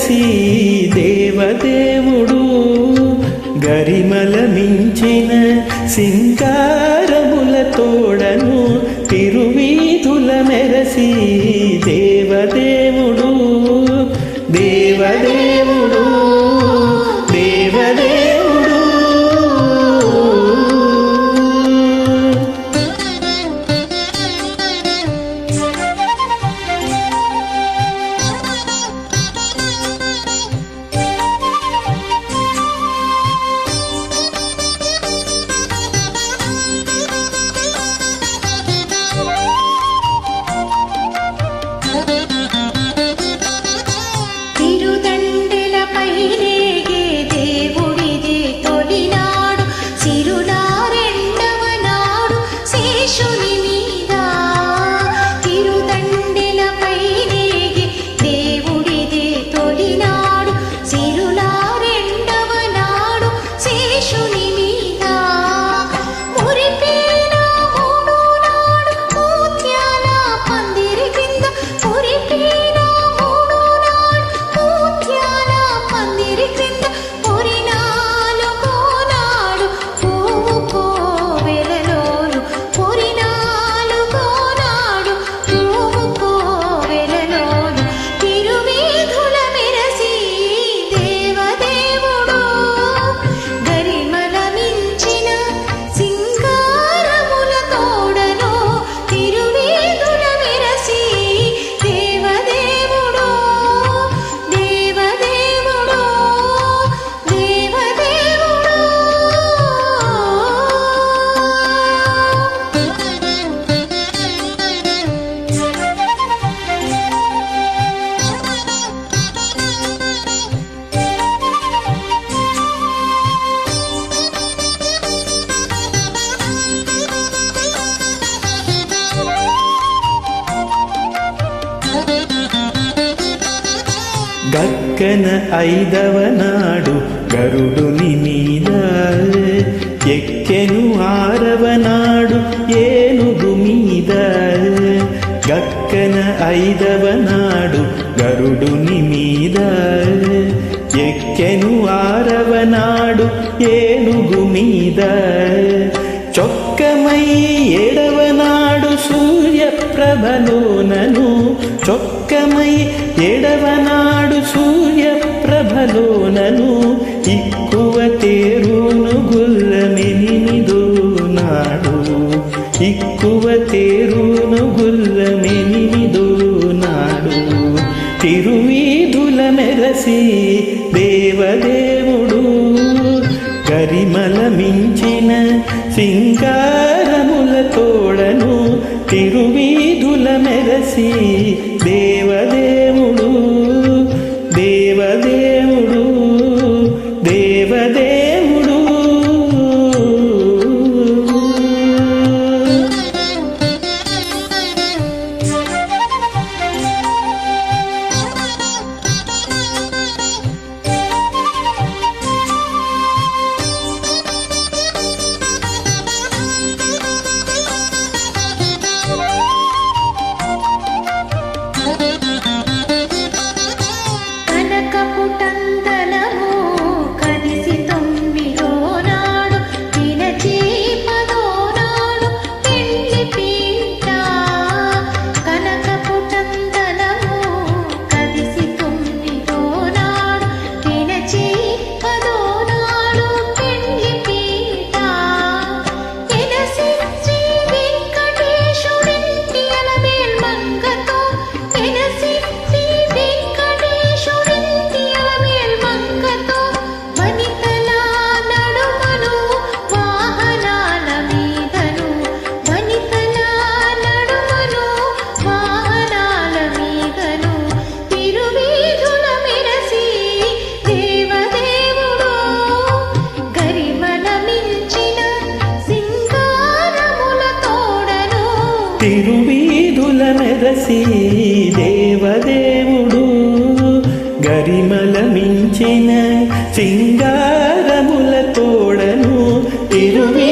మెరసి దేవదేవుడు గరిమల మించిన సింగారముల తోడను తిరువీధుల మెరసి దేవదేవుడు దేవదేవుడు దేవదేవుడు. గక్కన ఐదవ నాడు గరుడుని మీద ఎక్కెను ఆరవ నాడు ఏనుగు మీద. గక్కన ఐదవ నాడు గరుడుని మీద ఎక్కెను ఆరవ నాడు ఏనుగు మీద. చొక్కమై ఏడవ నాడు సూర్యప్రభలోనను చొక్కమై ఏడవ నాడు సూర్యప్రభలోనను ఇక్కువ తేరును గుల్లమెనిమిదో నాడు ఇక్కువ తేరును గుల్లమెనిమిదో నాడు తిరువీధుల మెరసి దేవదేవుడు గరిమల మించిన సింగారముల తోడను తిరువీధుల మెరసి దేవదేవుడు దేవదేవుడు దేవదేవుడు. తిరువీధుల మెరసి దేవదేవుడు గరిమల మించిన సింగారముల తోడను తిరువీ